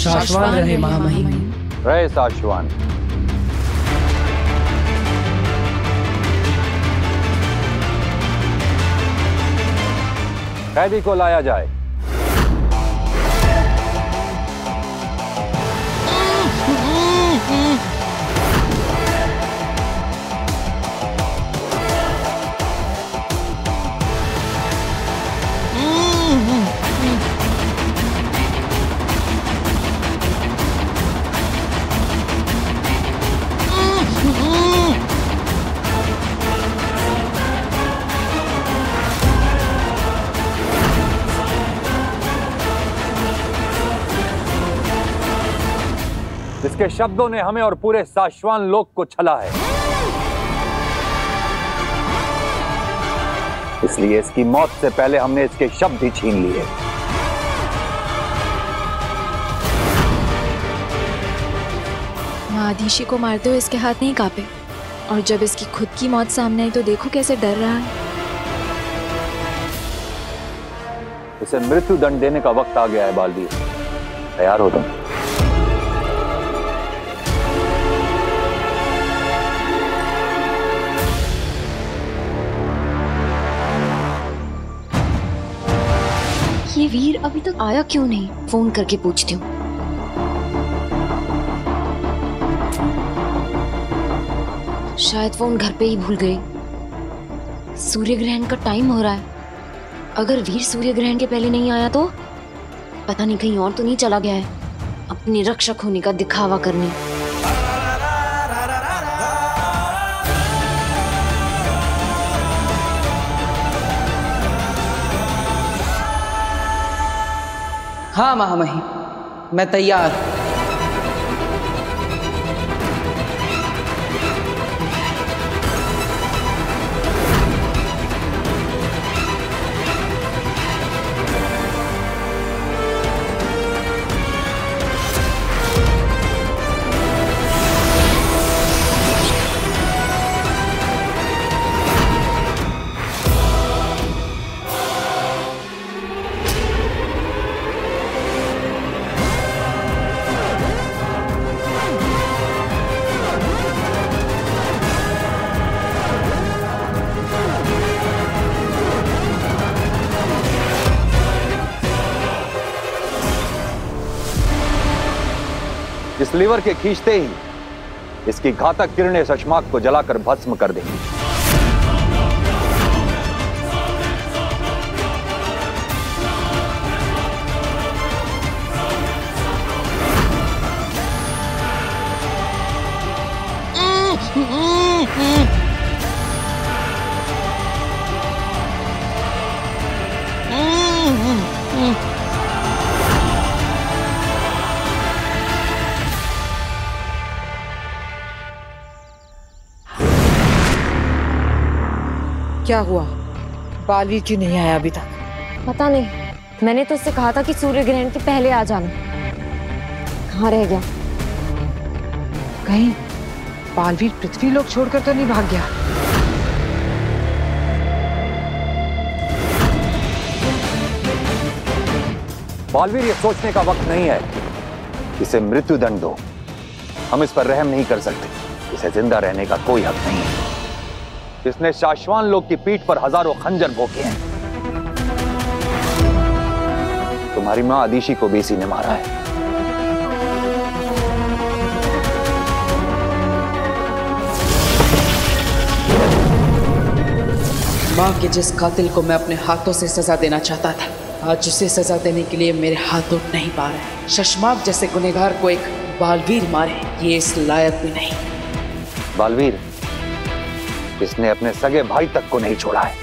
शाश्वान रहे महामहिम। रहे शाश्वान। कैदी को लाया जाए। इसके शब्दों ने हमें और पूरे शाश्वान लोक को छला है, इसलिए इसकी मौत से पहले हमने इसके शब्द ही छीन लिए। आदिशी को मारते हुए इसके हाथ नहीं कांपे, और जब इसकी खुद की मौत सामने आई तो देखो कैसे डर रहा है। इसे मृत्यु दंड देने का वक्त आ गया है बालवीर, तैयार हो तुम। ये वीर अभी तक आया क्यों नहीं? फोन करके पूछती हूँ। शायद फोन घर पे ही भूल गई। सूर्य ग्रहण का टाइम हो रहा है, अगर वीर सूर्य ग्रहण के पहले नहीं आया तो पता नहीं कहीं और तो नहीं चला गया है अपनी रक्षक होने का दिखावा करने। हाँ महामहिम, मैं तैयार हूं। इस लीवर के खींचते ही इसकी घातक किरणें शशमाक को जलाकर भस्म कर देंगी। क्या हुआ? बालवीर क्यों नहीं आया अभी तक? पता नहीं, मैंने तो उससे कहा था कि सूर्य ग्रहण के पहले आ जाना। कहाँ रह गया? कहीं बालवीर पृथ्वी लोक छोड़कर तो नहीं भाग गया? बालवीर, ये सोचने का वक्त नहीं है। इसे मृत्यु दंड दो, हम इस पर रहम नहीं कर सकते। इसे जिंदा रहने का कोई हक नहीं है। इसने शाश्वान लोक की पीठ पर हजारों खंजर भोंके हैं। तुम्हारी मां आदिशी को भी इसी ने मारा है। मां के जिस कातिल को मैं अपने हाथों से सजा देना चाहता था, आज उसे सजा देने के लिए मेरे हाथ उठ नहीं पा रहे। शशमाक जैसे गुनहगार को एक बालवीर मारे, ये इस लायक भी नहीं। बालवीर, इसने अपने सगे भाई तक को नहीं छोड़ा है,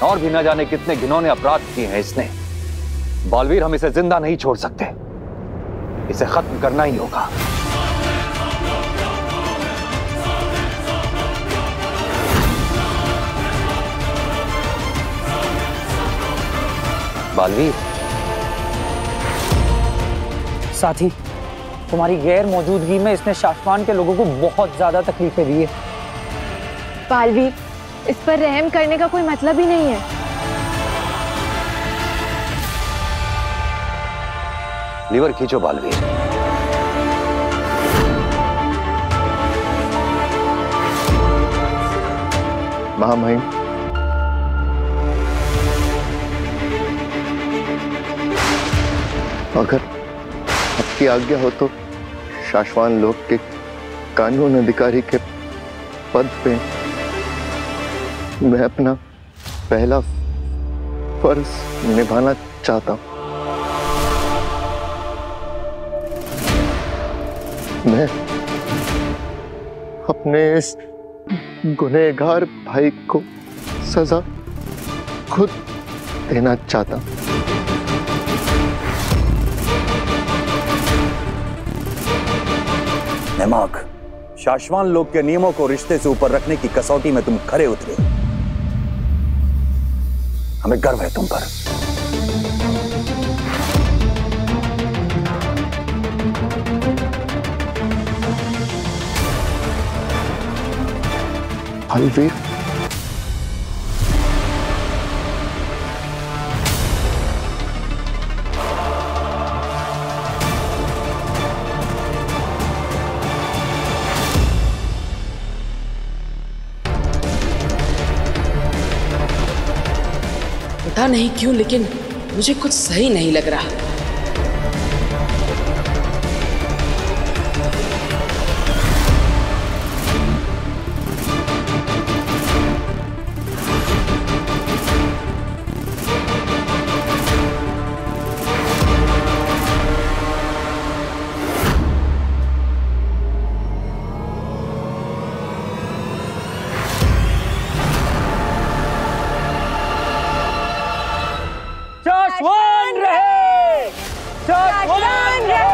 और भी न जाने कितने घिनौने अपराध किए हैं इसने। बालवीर, हम इसे जिंदा नहीं छोड़ सकते, इसे खत्म करना ही होगा। बालवीर, साथी, तुम्हारी गैर मौजूदगी में इसने शाश्वान के लोगों को बहुत ज्यादा तकलीफें दी है। बालवीर, इस पर रहम करने का कोई मतलब ही नहीं है। लीवर खींचो बालवीर। महामहिम, अगर आपकी आज्ञा हो तो शाश्वान लोक के कानून अधिकारी के पद पे मैं अपना पहला फर्ज निभाना चाहता हूं। मैं अपने इस गुनहगार भाई को सजा खुद देना चाहता हूं। नेमाक, शाश्वान लोक के नियमों को रिश्ते से ऊपर रखने की कसौटी में तुम खरे उतरे। हमें गर्व है तुम पर। बालवीर, पता नहीं क्यों लेकिन मुझे कुछ सही नहीं लग रहा। शाश्वान रहे! शाश्वान रहे!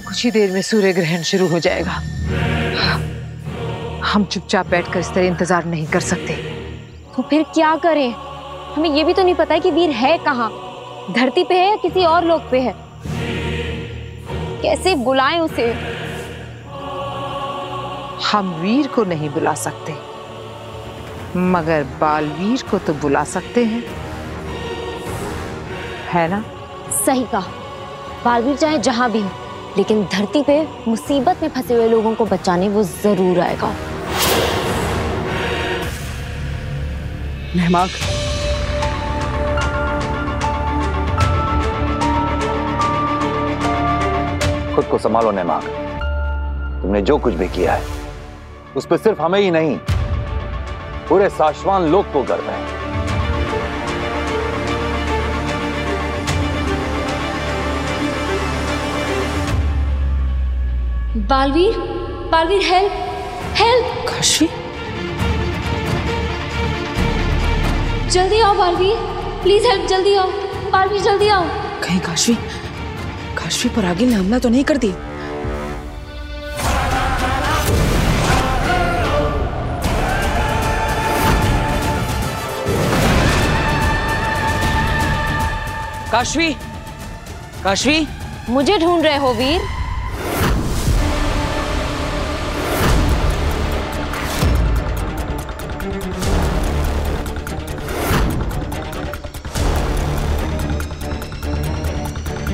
कुछ ही देर में सूर्य ग्रहण शुरू हो जाएगा। हम चुपचाप बैठकर इस तरह इंतजार नहीं कर सकते। तो फिर क्या करें? हमें ये भी तो नहीं पता है कि वीर है कहाँ, धरती पे है या किसी और लोक पे है। कैसे बुलाएं उसे? हम वीर को नहीं बुला सकते, मगर बालवीर को तो बुला सकते हैं, है ना? सही कहा। बालवीर चाहे जहां भी हो, लेकिन धरती पे मुसीबत में फंसे हुए लोगों को बचाने वो जरूर आएगा। नेमाक, खुद को संभालो नेमाक। तुमने जो कुछ भी किया है उस पर सिर्फ हमें ही नहीं, पूरे शाश्वान लोक को गर्व है। Baalveer, Baalveer help, help! काशी, जल्दी आओ बालवीर, प्लीज हेल्प, जल्दी आओ बालवीर, जल्दी आओ। कहीं काशी पर आगिल ने हमला तो नहीं कर दिया? काशवी, मुझे ढूंढ रहे हो वीर?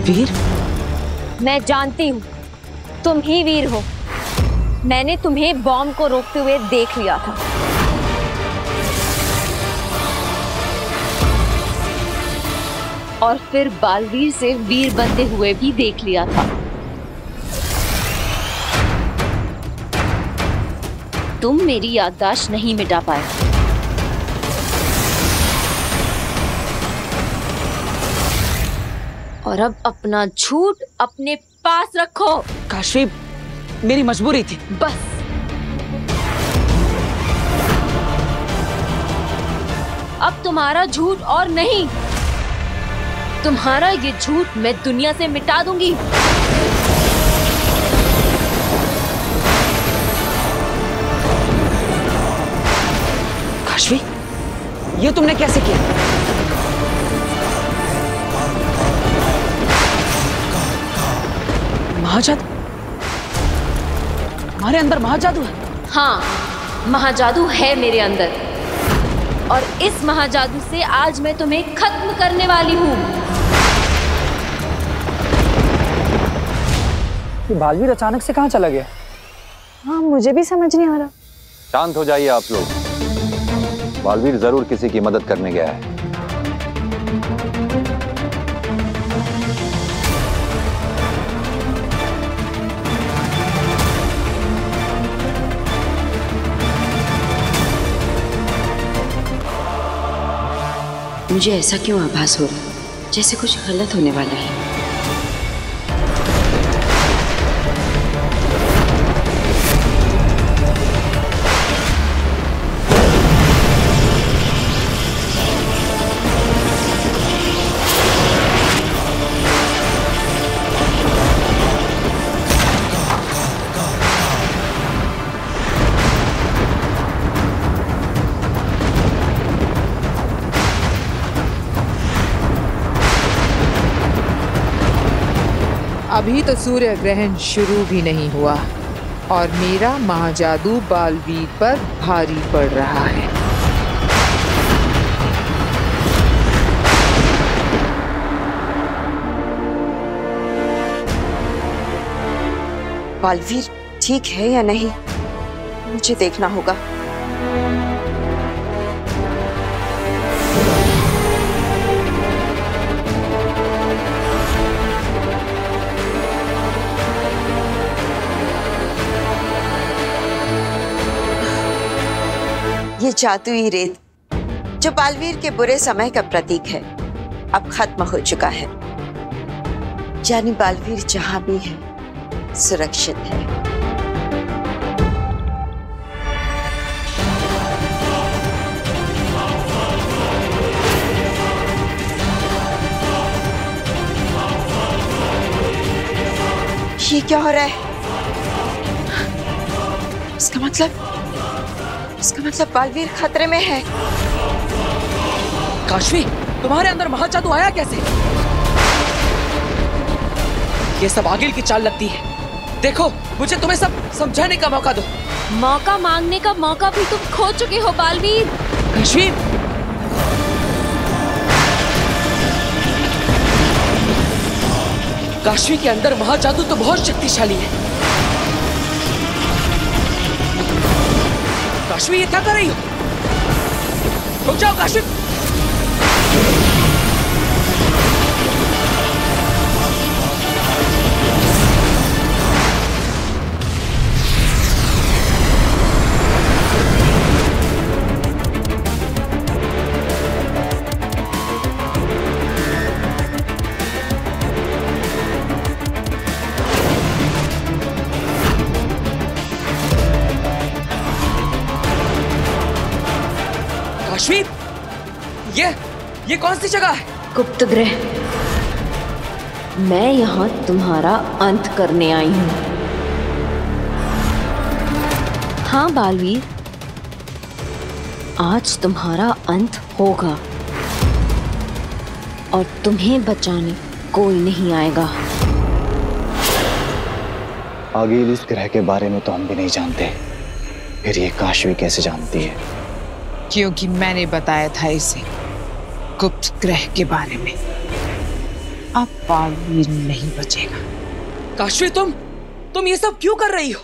वीर? मैं जानती हूँ तुम ही वीर हो। मैंने तुम्हें बॉम्ब को रोकते हुए देख लिया था। और फिर बालवीर से वीर बनते हुए भी देख लिया था। तुम मेरी याददाश्त नहीं मिटा पाए। और अब अपना झूठ अपने पास रखो। काशी, मेरी मजबूरी थी। बस, अब तुम्हारा झूठ और नहीं, तुम्हारा ये झूठ मैं दुनिया से मिटा दूंगी। काशवी, ये तुमने कैसे किया? महाजादू? हमारे अंदर महाजादू है? हाँ, महाजादू है मेरे अंदर, और इस महाजादू से आज मैं तुम्हें खत्म करने वाली हूँ। ये बालवीर अचानक से कहाँ चला गया? हाँ, मुझे भी समझ नहीं आ रहा। शांत हो जाइए आप लोग। बालवीर जरूर किसी की मदद करने गया है। मुझे ऐसा क्यों आभास हो रहा है जैसे कुछ गलत होने वाला है? अभी तो सूर्य ग्रहण शुरू भी नहीं हुआ और मेरा महाजादू बालवीर पर भारी पड़ रहा है। बालवीर ठीक है या नहीं, मुझे देखना होगा। ये जादुई रेत जो बालवीर के बुरे समय का प्रतीक है, अब खत्म हो चुका है। यानी बालवीर जहां भी है सुरक्षित है। ये क्या हो रहा है? इसका मतलब बालवीर खतरे में है। काशवी, तुम्हारे अंदर महाजादू आया कैसे? ये सब आगिल की चाल लगती है। देखो, मुझे तुम्हें सब समझाने का मौका दो। मौका मांगने का मौका भी तुम खो चुके हो बालवीर। काशवी, काशवी के अंदर महाजादू तो बहुत शक्तिशाली है। काशवी, ये क्या कर रही हो? रुक जाओ काशवी। काशवी, ये कौन सी जगह है? गुप्त ग्रह। मैं यहाँ तुम्हारा अंत करने आई हूँ। हाँ बालवीर, आज तुम्हारा अंत होगा और तुम्हें बचाने कोई नहीं आएगा। आगिल इस ग्रह के बारे में तो हम भी नहीं जानते, फिर ये काशवी कैसे जानती है? क्योंकि मैंने बताया था इसे गुप्त ग्रह के बारे में। अब बालवीर नहीं बचेगा। काशवी, तुम ये सब क्यों कर रही हो?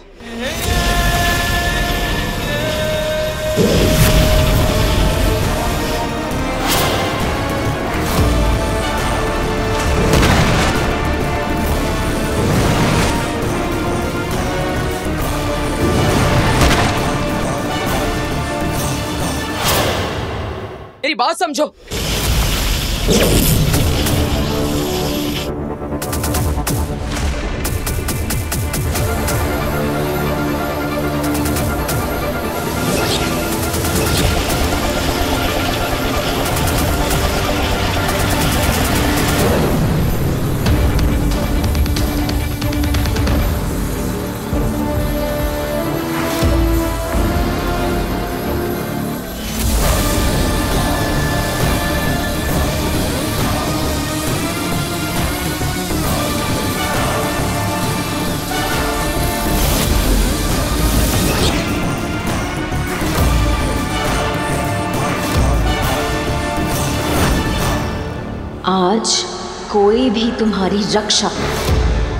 बात समझो। आज कोई भी तुम्हारी रक्षा,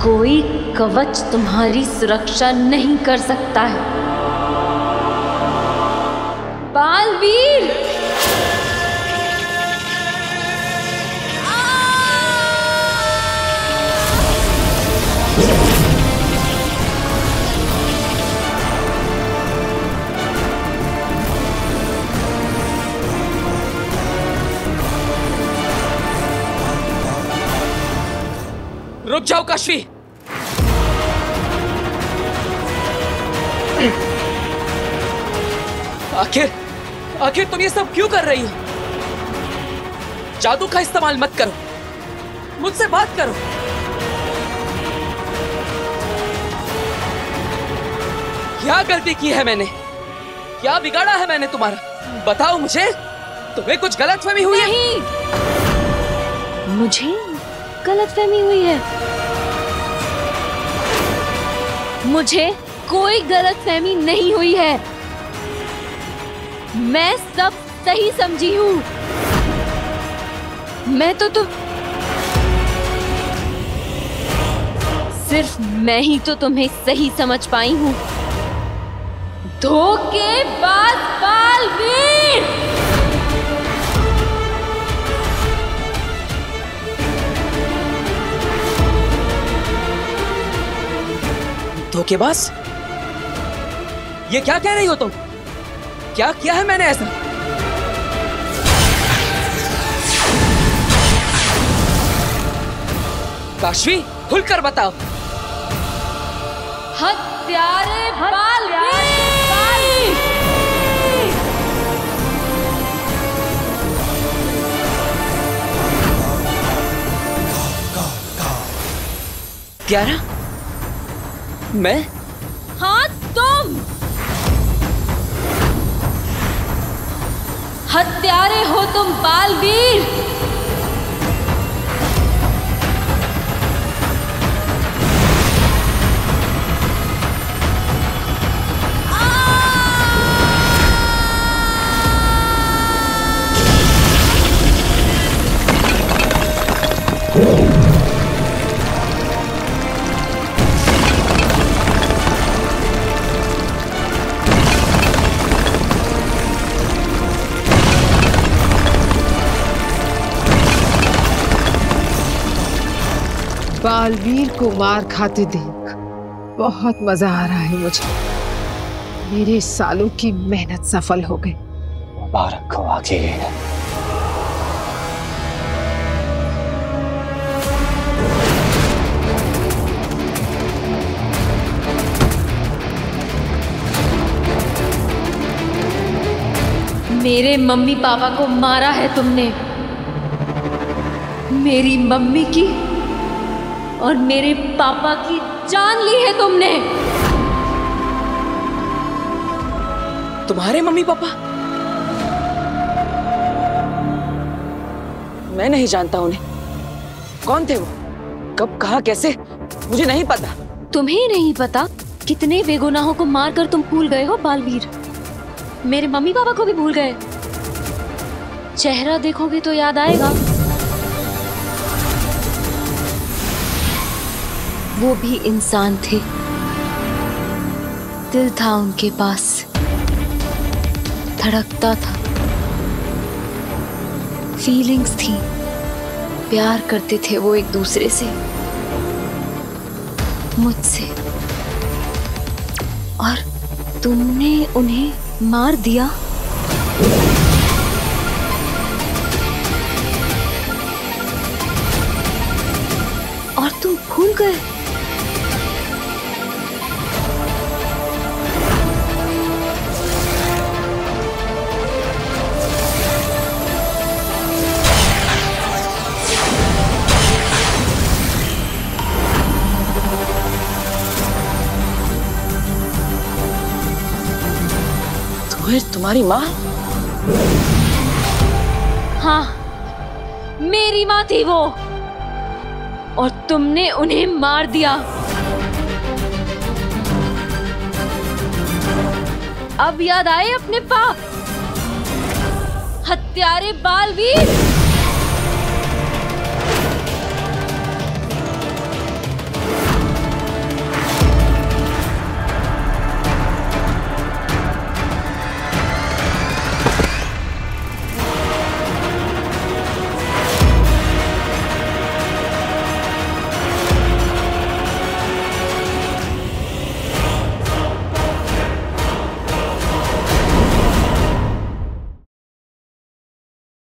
कोई कवच तुम्हारी सुरक्षा नहीं कर सकता है। बालवीर! रुक जाओ काशवी। आखिर तुम ये सब क्यों कर रही हो? जादू का इस्तेमाल मत करो, मुझसे बात करो। क्या गलती की है मैंने? क्या बिगाड़ा है मैंने तुम्हारा? बताओ मुझे। तुम्हें कुछ गलतफहमी हुई है? नहीं, मुझे गलतफहमी हुई है। मुझे कोई गलतफहमी नहीं हुई है। मैं सब सही समझी हूँ। मैं तो सिर्फ मैं ही तो तुम्हें सही समझ पाई हूँ। धोखेबाज बालवीर! धोखेबाज? ये क्या कह रही हो तुम? क्या किया है मैंने ऐसा? काशवी, खुलकर बताओ। हत्यारे बालवीर! क्यारा? मैं? हाँ, तुम हत्यारे हो तुम बालवीर। बालवीर को मार खाते देख बहुत मजा आ रहा है मुझे। मेरे सालों की मेहनत सफल हो गई। मुबारक हो आगे। मेरे मम्मी पापा को मारा है तुमने। मेरी मम्मी की और मेरे पापा की जान ली है तुमने। तुम्हारे मम्मी पापा? मैं नहीं जानता उन्हें। कौन थे वो? कब, कहां, कैसे? मुझे नहीं पता। तुम्हें नहीं पता? कितने बेगुनाहों को मारकर तुम भूल गए हो बालवीर। मेरे मम्मी पापा को भी भूल गए। चेहरा देखोगे तो याद आएगा। वो भी इंसान थे, दिल था उनके पास, धड़कता था, फीलिंग्स थी, प्यार करते थे वो एक दूसरे से, मुझसे। और तुमने उन्हें मार दिया। तुम भूल गए? तुम्हारी माँ? हाँ, मेरी माँ थी वो, और तुमने उन्हें मार दिया। अब याद आए अपने पाप? हत्यारे बालवीर!